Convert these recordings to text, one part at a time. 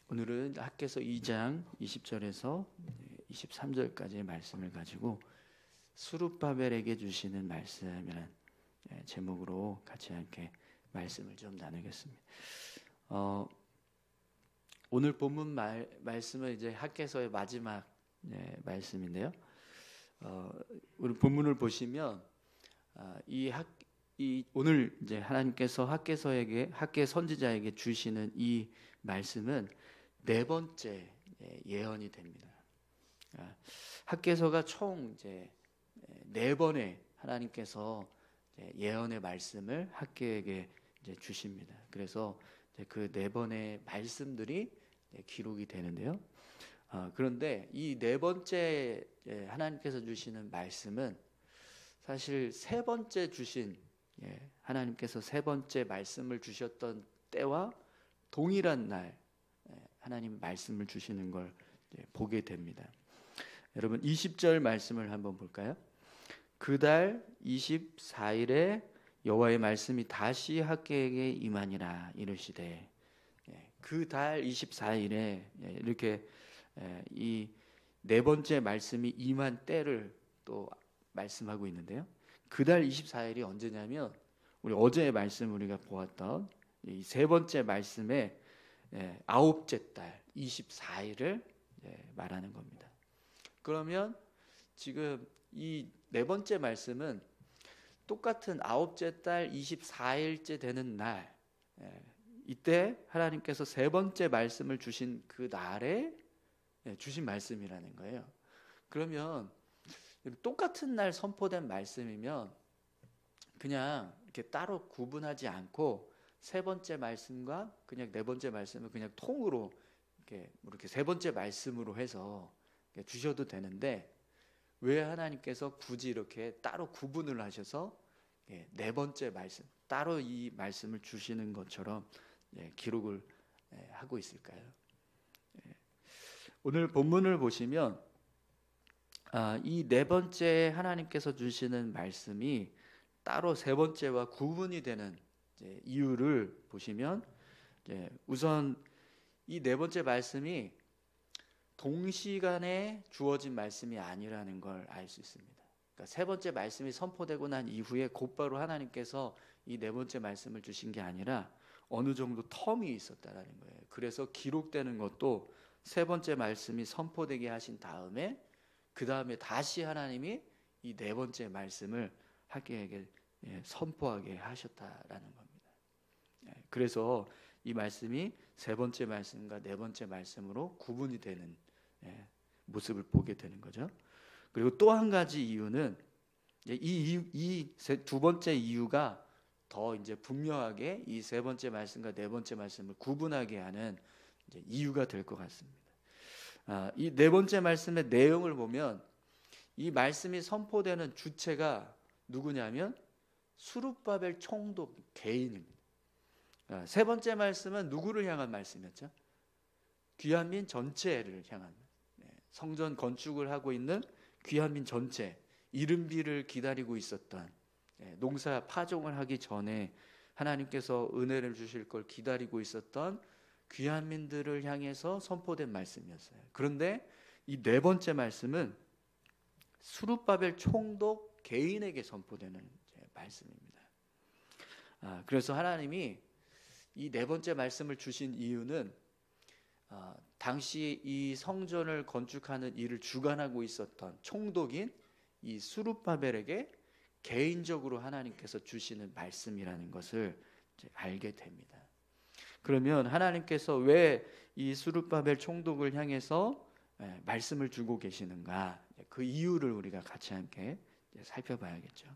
오늘은 학개서 2장 20절에서 23절까지의 말씀을 가지고 스룹바벨에게 주시는 말씀이라는 제목으로 같이 함께 말씀을 좀 나누겠습니다. 오늘 본문 말씀은 이제 학개서의 마지막 말씀인데요. 우리 본문을 보시면 오늘 이제 하나님께서 학개 선지자에게 주시는 이 말씀은 네 번째 예언이 됩니다. 학개서가 총 이제 네 번의 하나님께서 예언의 말씀을 학개에게 이제 주십니다. 그래서 그 네 번의 말씀들이 기록이 되는데요. 그런데 이 네 번째 하나님께서 주시는 말씀은 사실 세 번째 주신 하나님께서 세 번째 말씀을 주셨던 때와 동일한 날 하나님 말씀을 주시는 걸 보게 됩니다. 여러분 20절 말씀을 한번 볼까요? 그달 24일에 여호와의 말씀이 다시 학개에게 임하니라 이르시되, 그 달 24일에 이렇게 이 네 번째 말씀이 임한 때를 또 말씀하고 있는데요. 그달 24일이 언제냐면 우리 어제의 말씀 우리가 보았던 이 세 번째 말씀의 아홉째 달 24일을 말하는 겁니다. 그러면 지금 이 네 번째 말씀은 똑같은 아홉째 달 24일째 되는 날, 이때 하나님께서 세 번째 말씀을 주신 그 날에 주신 말씀이라는 거예요. 그러면 똑같은 날 선포된 말씀이면 그냥 이렇게 따로 구분하지 않고 세 번째 말씀과 그냥 네 번째 말씀을 그냥 통으로 이렇게 세 번째 말씀으로 해서 주셔도 되는데, 왜 하나님께서 굳이 이렇게 따로 구분을 하셔서 네 번째 말씀 따로 이 말씀을 주시는 것처럼 기록을 하고 있을까요? 오늘 본문을 보시면 이 네 번째 하나님께서 주시는 말씀이 따로 세 번째와 구분이 되는 이유를 보시면, 우선 이 네 번째 말씀이 동시간에 주어진 말씀이 아니라는 걸 알 수 있습니다. 그러니까 세 번째 말씀이 선포되고 난 이후에 곧바로 하나님께서 이 네 번째 말씀을 주신 게 아니라 어느 정도 텀이 있었다라는 거예요. 그래서 기록되는 것도 세 번째 말씀이 선포되게 하신 다음에 그 다음에 다시 하나님이 이 네 번째 말씀을 학개에게 선포하게 하셨다라는 겁니다. 그래서 이 말씀이 세 번째 말씀과 네 번째 말씀으로 구분이 되는 모습을 보게 되는 거죠. 그리고 또 한 가지 이유는 이 두 번째 이유가 더 이제 분명하게 이 세 번째 말씀과 네 번째 말씀을 구분하게 하는 이유가 될 것 같습니다. 이 네 번째 말씀의 내용을 보면 이 말씀이 선포되는 주체가 누구냐면 스룹바벨 총독 개인입니다. 세 번째 말씀은 누구를 향한 말씀이었죠? 귀한민 전체를 향한, 성전 건축을 하고 있는 귀한민 전체, 이른비를 기다리고 있었던, 농사 파종을 하기 전에 하나님께서 은혜를 주실 걸 기다리고 있었던 귀한민들을 향해서 선포된 말씀이었어요. 그런데 이 네 번째 말씀은 스룹바벨 총독 개인에게 선포되는 말씀입니다. 그래서 하나님이 이 네 번째 말씀을 주신 이유는 당시 이 성전을 건축하는 일을 주관하고 있었던 총독인 이 스룹바벨에게 개인적으로 하나님께서 주시는 말씀이라는 것을 알게 됩니다. 그러면 하나님께서 왜 이 스룹바벨 총독을 향해서 말씀을 주고 계시는가, 그 이유를 우리가 같이 함께 살펴봐야겠죠.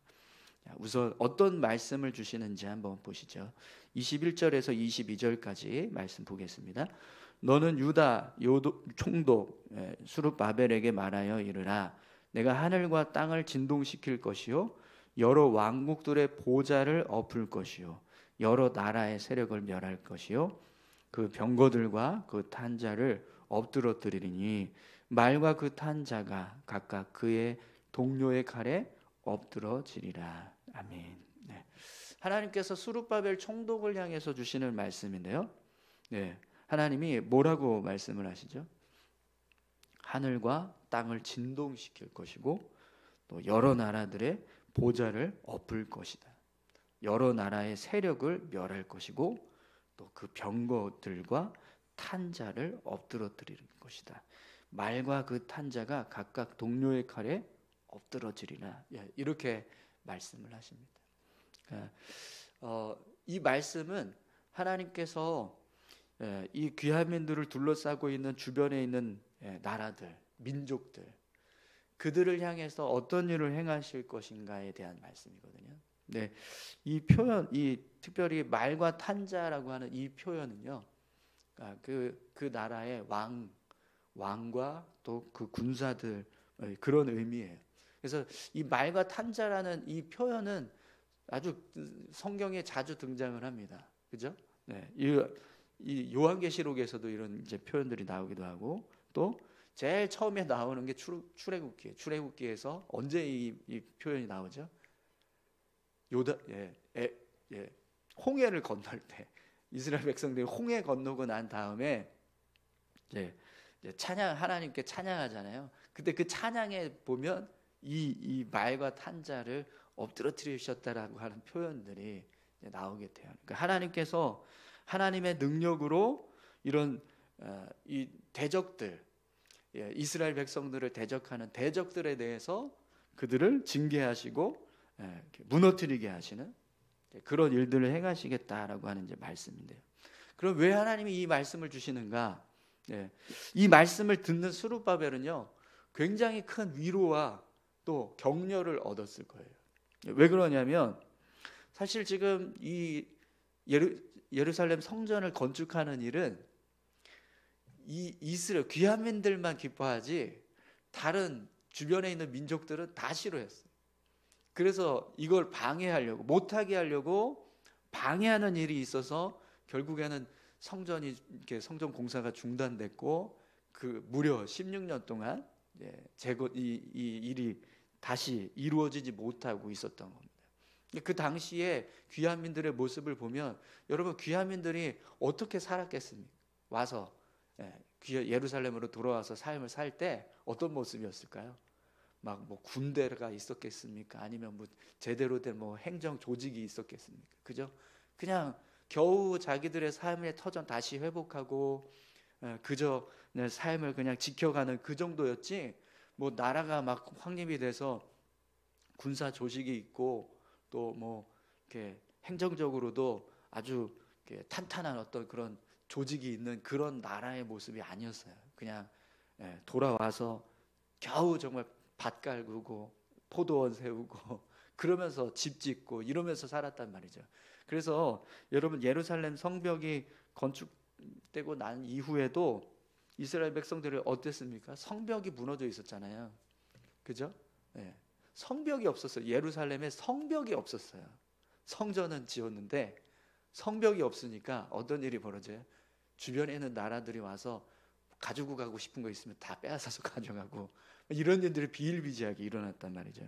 우선 어떤 말씀을 주시는지 한번 보시죠. 21절에서 22절까지 말씀 보겠습니다. 너는 유다 총독 스룹바벨에게 말하여 이르라. 내가 하늘과 땅을 진동시킬 것이요 여러 왕국들의 보좌를 엎을 것이요 여러 나라의 세력을 멸할 것이요 그 병거들과 그 탄 자를 엎드러뜨리리니 말과 그 탄 자가 각각 그의 동료의 칼에 엎드러지리라. 아멘. 하나님께서 스룹바벨 총독을 향해서 주시는 말씀인데요. 하나님이 뭐라고 말씀을 하시죠? 하늘과 땅을 진동시킬 것이고 또 여러 나라들의 보좌를 엎을 것이다. 여러 나라의 세력을 멸할 것이고 또 그 병거들과 탄자를 엎드러뜨리는 것이다. 말과 그 탄자가 각각 동료의 칼에 엎드러지리라. 이렇게 말씀을 하십니다. 이 말씀은 하나님께서 이 귀하민들을 둘러싸고 있는 주변에 있는 나라들, 민족들, 그들을 향해서 어떤 일을 행하실 것인가에 대한 말씀이거든요. 네, 이 표현, 이 특별히 말과 탄자라고 하는 이 표현은요, 그 나라의 왕과 또 그 군사들 그런 의미예요. 그래서 이 말과 탄자라는 이 표현은 아주 성경에 자주 등장을 합니다. 그죠? 네, 이 요한계시록에서도 이런 이제 표현들이 나오기도 하고 또 제일 처음에 나오는 게 출애굽기예요. 출애굽기에서 언제 이 표현이 나오죠? 홍해를 건널 때 이스라엘 백성들이 홍해 건너고 난 다음에 이제 하나님께 찬양하잖아요. 그때 그 찬양에 보면 이 말과 탄자를 엎드러뜨리셨다라고 하는 표현들이 나오게 돼요. 그러니까 하나님께서 하나님의 능력으로 이런 이 대적들, 이스라엘 백성들을 대적하는 대적들에 대해서 그들을 징계하시고 무너뜨리게 하시는 그런 일들을 행하시겠다라고 하는 이제 말씀인데요. 그럼 왜 하나님이 이 말씀을 주시는가? 이 말씀을 듣는 스룹바벨은요, 굉장히 큰 위로와 또 격려를 얻었을 거예요. 왜 그러냐면 사실 지금 이 예루살렘 성전을 건축하는 일은 이 이스라엘 귀하민들만 기뻐하지 다른 주변에 있는 민족들은 다 싫어했어요. 그래서 이걸 방해하려고, 못하게 하려고 방해하는 일이 있어서 결국에는 성전 공사가 중단됐고 그 무려 16년 동안 이 일이 다시 이루어지지 못하고 있었던 겁니다. 그 당시에 귀하민들의 모습을 보면 여러분, 귀하민들이 어떻게 살았겠습니까? 와서 예루살렘으로 돌아와서 삶을 살 때 어떤 모습이었을까요? 막 뭐 군대가 있었겠습니까? 아니면 뭐 제대로 된 뭐 행정 조직이 있었겠습니까? 그죠? 그냥 겨우 자기들의 삶의 터전 다시 회복하고 그저 삶을 그냥 지켜가는 그 정도였지, 뭐 나라가 막 확립이 돼서 군사 조직이 있고 또 뭐 이렇게 행정적으로도 아주 이렇게 탄탄한 어떤 그런 조직이 있는 그런 나라의 모습이 아니었어요. 그냥 돌아와서 겨우 정말 밭 갈구고 포도원 세우고 그러면서 집 짓고 이러면서 살았단 말이죠. 그래서 여러분, 예루살렘 성벽이 건축되고 난 이후에도 이스라엘 백성들이 어땠습니까? 성벽이 무너져 있었잖아요. 그죠? 성벽이 없었어요. 예루살렘에 성벽이 없었어요. 성전은 지었는데 성벽이 없으니까 어떤 일이 벌어져요? 주변에 있는 나라들이 와서 가지고 가고 싶은 거 있으면 다 빼앗아서 가져가고 이런 일들이 비일비재하게 일어났단 말이죠.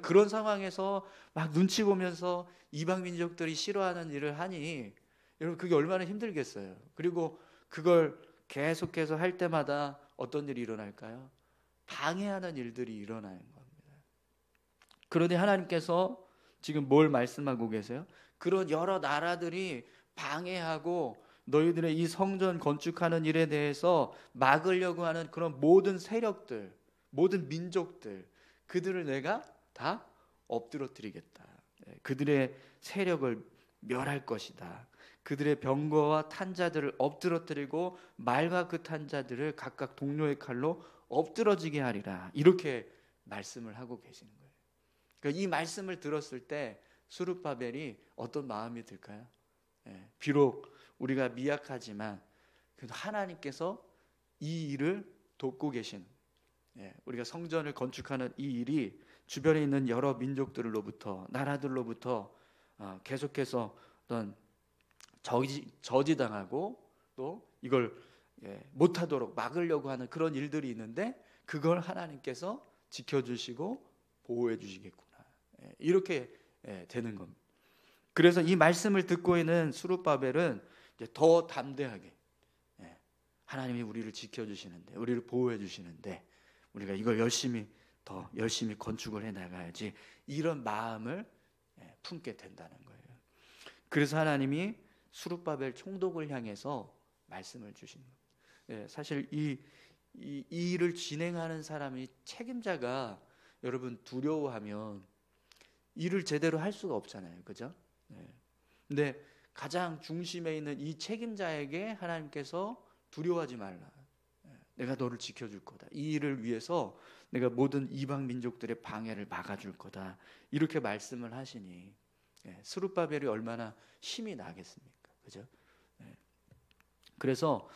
그런 상황에서 막 눈치 보면서 이방 민족들이 싫어하는 일을 하니 여러분, 그게 얼마나 힘들겠어요. 그리고 그걸 계속해서 할 때마다 어떤 일이 일어날까요? 방해하는 일들이 일어나는 겁니다. 그러니 하나님께서 지금 뭘 말씀하고 계세요? 그런 여러 나라들이 방해하고 너희들의 이 성전 건축하는 일에 대해서 막으려고 하는 그런 모든 세력들, 모든 민족들, 그들을 내가 다 엎드러뜨리겠다. 그들의 세력을 멸할 것이다. 그들의 병거와 탄자들을 엎드러뜨리고 말과 그 탄자들을 각각 동료의 칼로 엎드러지게 하리라. 이렇게 말씀을 하고 계시는 거예요. 그러니까 이 말씀을 들었을 때 스룹바벨이 어떤 마음이 들까요? 비록 우리가 미약하지만 그래도 하나님께서 이 일을 돕고 계신, 우리가 성전을 건축하는 이 일이 주변에 있는 여러 민족들로부터, 나라들로부터 계속해서 어떤 저지당하고 또 이걸 못하도록 막으려고 하는 그런 일들이 있는데 그걸 하나님께서 지켜주시고 보호해 주시겠구나. 이렇게 되는 겁니다. 그래서 이 말씀을 듣고 있는 스룹바벨은 더 담대하게, 하나님이 우리를 지켜주시는데, 우리를 보호해 주시는데 우리가 이걸 더 열심히 건축을 해 나가야지, 이런 마음을 품게 된다는 거예요. 그래서 하나님이 스룹바벨 총독을 향해서 말씀을 주신 거예요. 사실 이 일을 진행하는 사람이, 책임자가 여러분 두려워하면 일을 제대로 할 수가 없잖아요, 그죠? 근데 가장 중심에 있는 이 책임자에게 하나님께서 두려워하지 말라, 내가 너를 지켜줄 거다, 이 일을 위해서 내가 모든 이방 민족들의 방해를 막아줄 거다, 이렇게 말씀을 하시니 스룹바벨이 얼마나 힘이 나겠습니까, 그죠? 그래서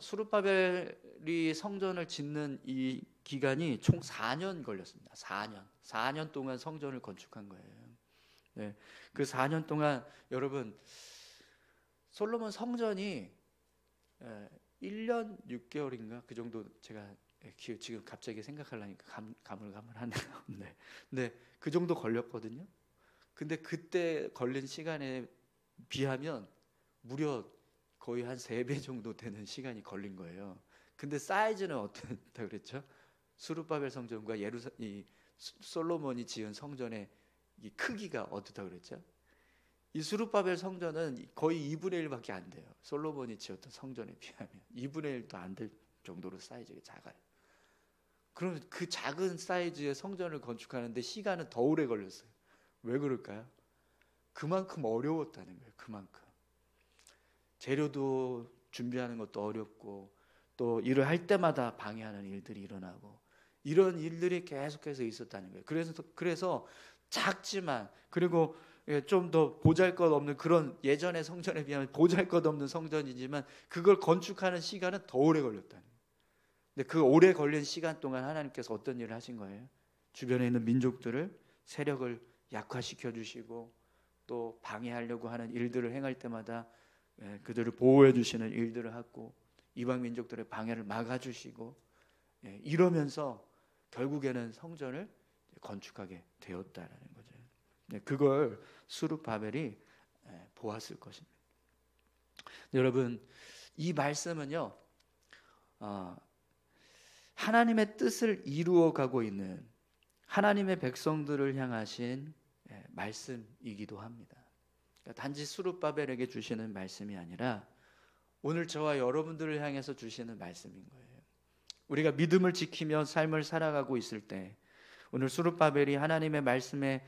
스룹바벨이 성전을 짓는 이 기간이 총 4년 걸렸습니다. 4년 동안 성전을 건축한 거예요. 그 4년 동안 여러분, 솔로몬 성전이 1년 6개월인가 그 정도, 제가 지금 갑자기 생각하려니까 가물가물하네요. 네, 그 정도 걸렸거든요. 근데 그때 걸린 시간에 비하면 무려 거의 한 3배 정도 되는 시간이 걸린 거예요. 근데 사이즈는 어떻다 그랬죠? 스룹바벨 성전과 이 솔로몬이 지은 성전의 이 크기가 어떻다 그랬죠? 이 스룹바벨 성전은 거의 2분의 1밖에 안 돼요. 솔로몬이 지었던 성전에 비하면 2분의 1도 안 될 정도로 사이즈가 작아요. 그럼 그 작은 사이즈의 성전을 건축하는데 시간은 더 오래 걸렸어요. 왜 그럴까요? 그만큼 어려웠다는 거예요. 그만큼 재료도 준비하는 것도 어렵고, 또 일을 할 때마다 방해하는 일들이 일어나고, 이런 일들이 계속해서 있었다는 거예요. 그래서 작지만, 그리고 좀 더 보잘것없는, 그런 예전의 성전에 비하면 보잘것없는 성전이지만 그걸 건축하는 시간은 더 오래 걸렸다는 거예요. 근데 그 오래 걸린 시간 동안 하나님께서 어떤 일을 하신 거예요? 주변에 있는 민족들을, 세력을 약화시켜 주시고, 또 방해하려고 하는 일들을 행할 때마다 그들을 보호해 주시는 일들을 하고, 이방 민족들의 방해를 막아주시고, 이러면서 결국에는 성전을 건축하게 되었다라는 거죠. 그걸 스룹바벨이 보았을 것입니다. 여러분, 이 말씀은요, 하나님의 뜻을 이루어가고 있는 하나님의 백성들을 향하신 말씀이기도 합니다. 단지 스룹바벨에게 주시는 말씀이 아니라 오늘 저와 여러분들을 향해서 주시는 말씀인 거예요. 우리가 믿음을 지키며 삶을 살아가고 있을 때, 오늘 스룹바벨이 하나님의 말씀에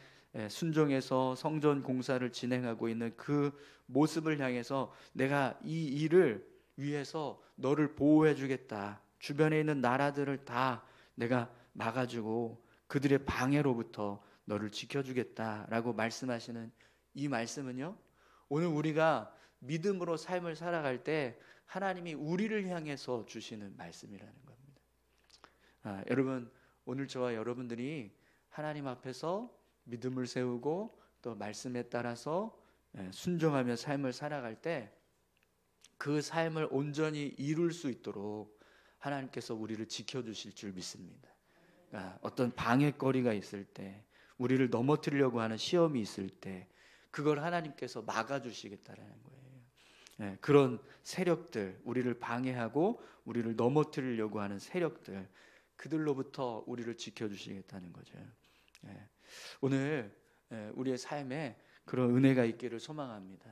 순종해서 성전 공사를 진행하고 있는 그 모습을 향해서, 내가 이 일을 위해서 너를 보호해 주겠다, 주변에 있는 나라들을 다 내가 막아주고 그들의 방해로부터 너를 지켜주겠다라고 말씀하시는 이 말씀은요, 오늘 우리가 믿음으로 삶을 살아갈 때 하나님이 우리를 향해서 주시는 말씀이라는 겁니다. 여러분, 오늘 저와 여러분들이 하나님 앞에서 믿음을 세우고 또 말씀에 따라서 순종하며 삶을 살아갈 때, 그 삶을 온전히 이룰 수 있도록 하나님께서 우리를 지켜주실 줄 믿습니다. 어떤 방해거리가 있을 때, 우리를 넘어뜨리려고 하는 시험이 있을 때, 그걸 하나님께서 막아주시겠다라는 거예요. 그런 세력들, 우리를 방해하고 우리를 넘어뜨리려고 하는 세력들, 그들로부터 우리를 지켜주시겠다는 거죠. 오늘 우리의 삶에 그런 은혜가 있기를 소망합니다.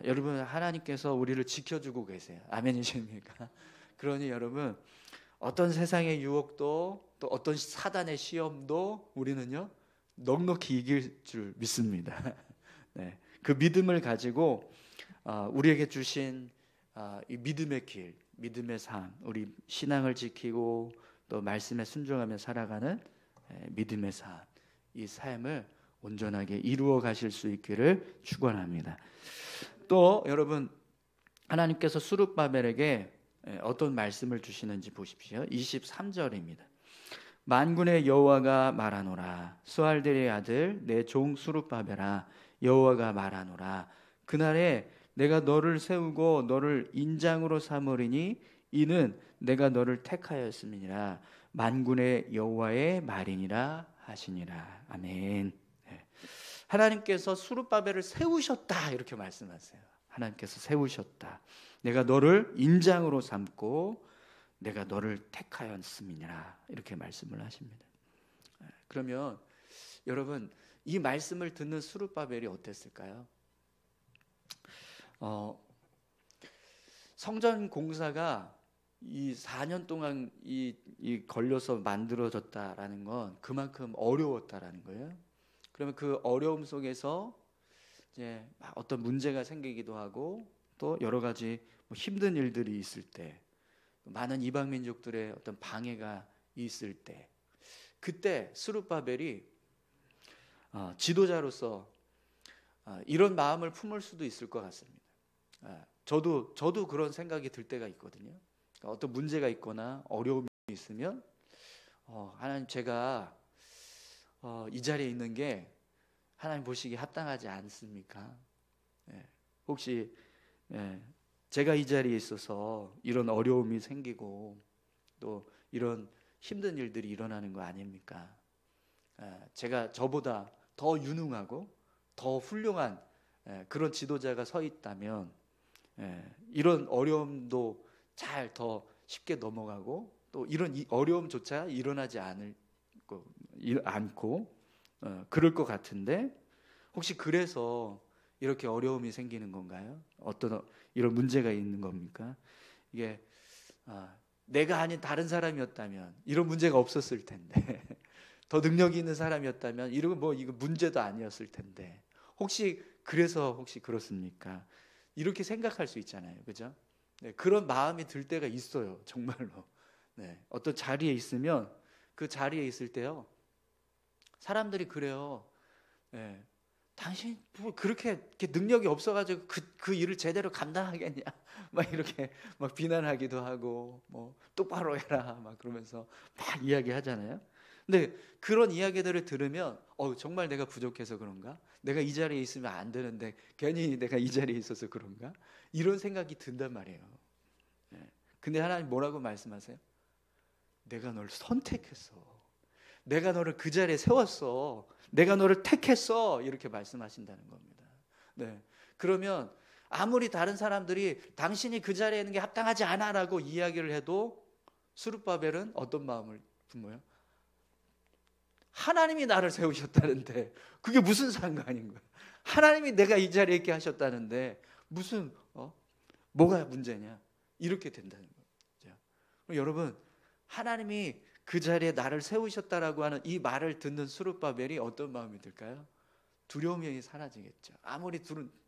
여러분, 하나님께서 우리를 지켜주고 계세요. 아멘이십니까? 그러니 여러분, 어떤 세상의 유혹도, 또 어떤 사단의 시험도 우리는요, 넉넉히 이길 줄 믿습니다. 그 믿음을 가지고 우리에게 주신 이 믿음의 길, 믿음의 삶, 우리 신앙을 지키고 또 말씀에 순종하며 살아가는 믿음의 삶, 이 삶을 온전하게 이루어 가실 수 있기를 축원합니다. 또 여러분, 하나님께서 스룹바벨에게 어떤 말씀을 주시는지 보십시오. 23절입니다. 만군의 여호와가 말하노라, 스알델의 아들 내 종 스룹바벨아, 여호와가 말하노라, 그날에 내가 너를 세우고 너를 인장으로 삼으리니 이는 내가 너를 택하였음이니라, 만군의 여호와의 말이니라 하시니라. 아멘. 하나님께서 스룹바벨을 세우셨다, 이렇게 말씀하세요. 하나님께서 세우셨다. 내가 너를 인장으로 삼고 내가 너를 택하였음이니라 이렇게 말씀을 하십니다. 그러면 여러분 이 말씀을 듣는 스룹바벨이 어땠을까요? 성전 공사가 이 4년 동안 이 걸려서 만들어졌다라는 건 그만큼 어려웠다라는 거예요. 그러면 그 어려움 속에서 이제 어떤 문제가 생기기도 하고 또 여러 가지 힘든 일들이 있을 때 많은 이방 민족들의 어떤 방해가 있을 때 그때 스룹바벨이 지도자로서 이런 마음을 품을 수도 있을 것 같습니다. 저도 그런 생각이 들 때가 있거든요. 어떤 문제가 있거나 어려움이 있으면 하나님 제가 이 자리에 있는 게 하나님 보시기에 합당하지 않습니까? 혹시 제가 이 자리에 있어서 이런 어려움이 생기고 또 이런 힘든 일들이 일어나는 거 아닙니까? 제가 저보다 더 유능하고 더 훌륭한 그런 지도자가 서 있다면 이런 어려움도 잘 더 쉽게 넘어가고 또 이런 어려움조차 일어나지 않고 그럴 것 같은데 혹시 그래서 이렇게 어려움이 생기는 건가요? 어떤 이런 문제가 있는 겁니까? 이게 내가 아닌 다른 사람이었다면 이런 문제가 없었을 텐데 더 능력이 있는 사람이었다면 이거 문제도 아니었을 텐데 혹시 그렇습니까? 이렇게 생각할 수 있잖아요, 그죠? 그런 마음이 들 때가 있어요, 정말로. 어떤 자리에 있으면 그 자리에 있을 때요, 사람들이 그래요. 당신 뭐 그렇게 능력이 없어가지고 그 일을 제대로 감당하겠냐? 막 이렇게 막 비난하기도 하고 뭐 똑바로 해라 막 그러면서 막 이야기하잖아요. 근데 그런 이야기들을 들으면 정말 내가 부족해서 그런가? 내가 이 자리에 있으면 안 되는데 괜히 내가 이 자리에 있어서 그런가? 이런 생각이 든단 말이에요. 근데 하나님 뭐라고 말씀하세요? 내가 널 선택했어. 내가 너를 그 자리에 세웠어. 내가 너를 택했어. 이렇게 말씀하신다는 겁니다. 그러면 아무리 다른 사람들이 당신이 그 자리에 있는 게 합당하지 않아라고 이야기를 해도 스룹바벨은 어떤 마음을 품어요? 하나님이 나를 세우셨다는데 그게 무슨 상관인 거야? 하나님이 내가 이 자리에 있게 하셨다는데 무슨 뭐가 문제냐? 이렇게 된다는 거죠. 여러분, 하나님이 그 자리에 나를 세우셨다라고 하는 이 말을 듣는 스룹바벨이 어떤 마음이 들까요? 두려움이 사라지겠죠. 아무리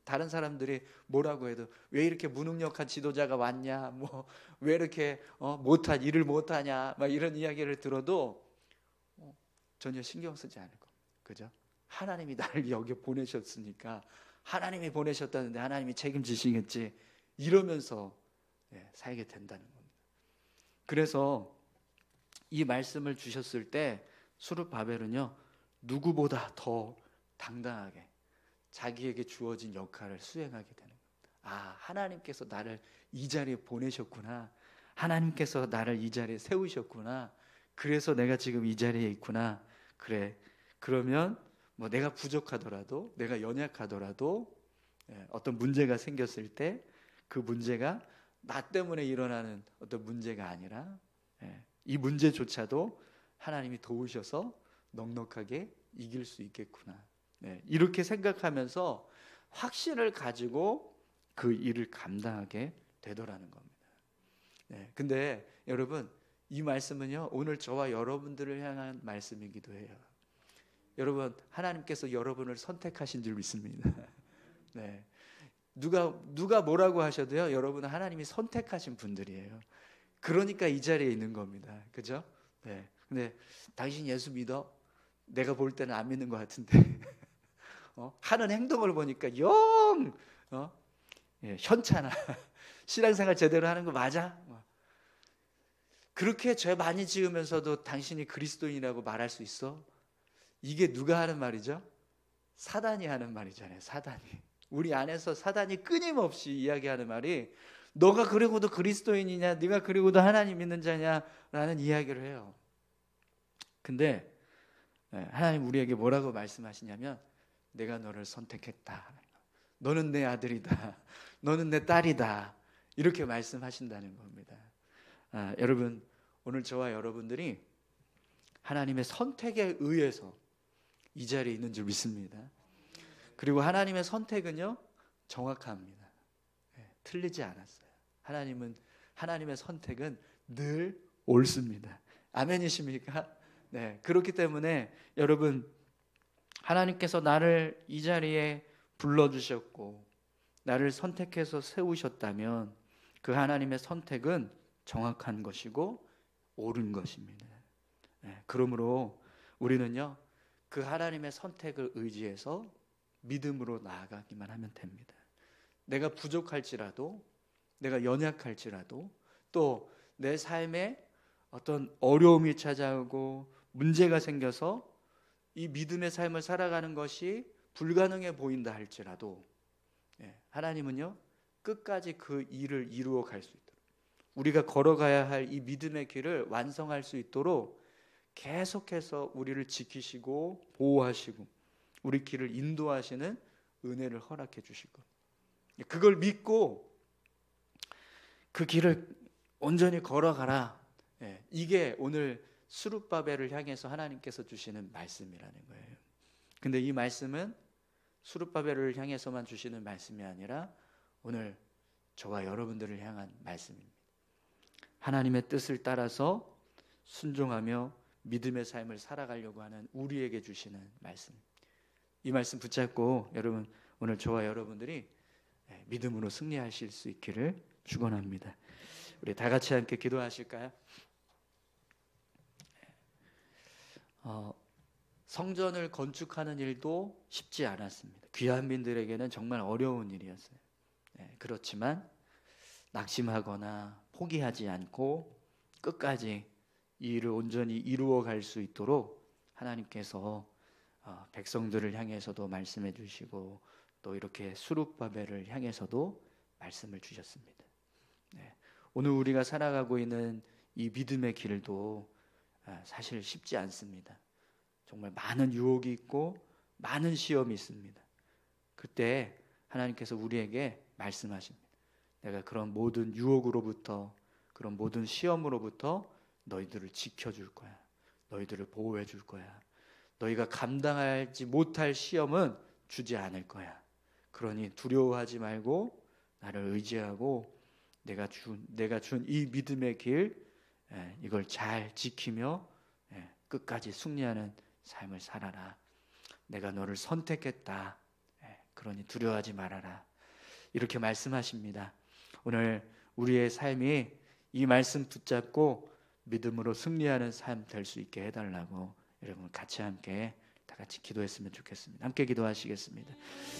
다른 사람들이 뭐라고 해도 왜 이렇게 무능력한 지도자가 왔냐, 뭐 왜 이렇게 일을 못하냐, 막 이런 이야기를 들어도 전혀 신경 쓰지 않을 겁니다. 그죠? 하나님이 나를 여기 보내셨으니까 하나님이 보내셨다는데 하나님이 책임지시겠지 이러면서 살게 된다는 겁니다. 그래서 이 말씀을 주셨을 때 스룹바벨은요 누구보다 더 당당하게 자기에게 주어진 역할을 수행하게 되는 겁니다. 하나님께서 나를 이 자리에 보내셨구나. 하나님께서 나를 이 자리에 세우셨구나. 그래서 내가 지금 이 자리에 있구나. 그래. 그러면 뭐 내가 부족하더라도 내가 연약하더라도 어떤 문제가 생겼을 때 그 문제가 나 때문에 일어나는 어떤 문제가 아니라 이 문제조차도 하나님이 도우셔서 넉넉하게 이길 수 있겠구나. 이렇게 생각하면서 확신을 가지고 그 일을 감당하게 되더라는 겁니다. 근데 여러분 이 말씀은요 오늘 저와 여러분들을 향한 말씀이기도 해요. 여러분 하나님께서 여러분을 선택하신 줄 믿습니다. 누가 뭐라고 하셔도요 여러분은 하나님이 선택하신 분들이에요. 그러니까 이 자리에 있는 겁니다. 그죠? 근데 당신 예수 믿어? 내가 볼 때는 안 믿는 것 같은데 하는 행동을 보니까 영 현찮아. 신앙생활 제대로 하는 거 맞아? 그렇게 죄 많이 지으면서도 당신이 그리스도인이라고 말할 수 있어? 이게 누가 하는 말이죠? 사단이 하는 말이잖아요. 사단이. 우리 안에서 사단이 끊임없이 이야기하는 말이 너가 그리고도 그리스도인이냐? 네가 그리고도 하나님 믿는 자냐? 라는 이야기를 해요. 근데 하나님 우리에게 뭐라고 말씀하시냐면 내가 너를 선택했다. 너는 내 아들이다. 너는 내 딸이다. 이렇게 말씀하신다는 겁니다. 여러분, 오늘 저와 여러분들이 하나님의 선택에 의해서 이 자리에 있는 줄 믿습니다. 그리고 하나님의 선택은요, 정확합니다. 틀리지 않았어요. 하나님의 선택은 늘 옳습니다. 아멘이십니까? 네, 그렇기 때문에 여러분, 하나님께서 나를 이 자리에 불러주셨고 나를 선택해서 세우셨다면 그 하나님의 선택은 정확한 것이고 옳은 것입니다. 네, 그러므로 우리는요, 그 하나님의 선택을 의지해서 믿음으로 나아가기만 하면 됩니다. 내가 부족할지라도, 내가 연약할지라도, 또 내 삶에 어떤 어려움이 찾아오고 문제가 생겨서 이 믿음의 삶을 살아가는 것이 불가능해 보인다 할지라도 하나님은요, 끝까지 그 일을 이루어 갈 수 있도록, 우리가 걸어가야 할 이 믿음의 길을 완성할 수 있도록 계속해서 우리를 지키시고 보호하시고 우리 길을 인도하시는 은혜를 허락해 주실 겁니다. 그걸 믿고 그 길을 온전히 걸어가라. 이게 오늘 스룹바벨을 향해서 하나님께서 주시는 말씀이라는 거예요. 근데 이 말씀은 스룹바벨을 향해서만 주시는 말씀이 아니라 오늘 저와 여러분들을 향한 말씀입니다. 하나님의 뜻을 따라서 순종하며 믿음의 삶을 살아가려고 하는 우리에게 주시는 말씀. 이 말씀 붙잡고 여러분, 오늘 저와 여러분들이 믿음으로 승리하실 수 있기를 축원합니다. 우리 다 같이 함께 기도하실까요? 성전을 건축하는 일도 쉽지 않았습니다. 귀환민들에게는 정말 어려운 일이었어요. 그렇지만 낙심하거나 포기하지 않고 끝까지 이 일을 온전히 이루어 갈 수 있도록 하나님께서 백성들을 향해서도 말씀해 주시고 또 이렇게 스룹바벨을 향해서도 말씀을 주셨습니다. 오늘 우리가 살아가고 있는 이 믿음의 길도 사실 쉽지 않습니다. 정말 많은 유혹이 있고 많은 시험이 있습니다. 그때 하나님께서 우리에게 말씀하십니다. 내가 그런 모든 유혹으로부터, 그런 모든 시험으로부터 너희들을 지켜줄 거야. 너희들을 보호해 줄 거야. 너희가 감당하지 못할 시험은 주지 않을 거야. 그러니 두려워하지 말고 나를 의지하고 내가 준 이 믿음의 길, 이걸 잘 지키며 끝까지 승리하는 삶을 살아라. 내가 너를 선택했다. 그러니 두려워하지 말아라. 이렇게 말씀하십니다. 오늘 우리의 삶이 이 말씀 붙잡고 믿음으로 승리하는 삶 될 수 있게 해달라고 여러분 같이 함께 다 같이 기도했으면 좋겠습니다. 함께 기도하시겠습니다.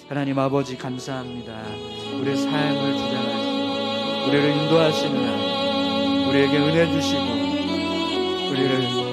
하나님 아버지 감사합니다. 우리의 삶을 주장하시고 우리를 인도하시는 하나님, 우리에게 은혜 주시고 우리를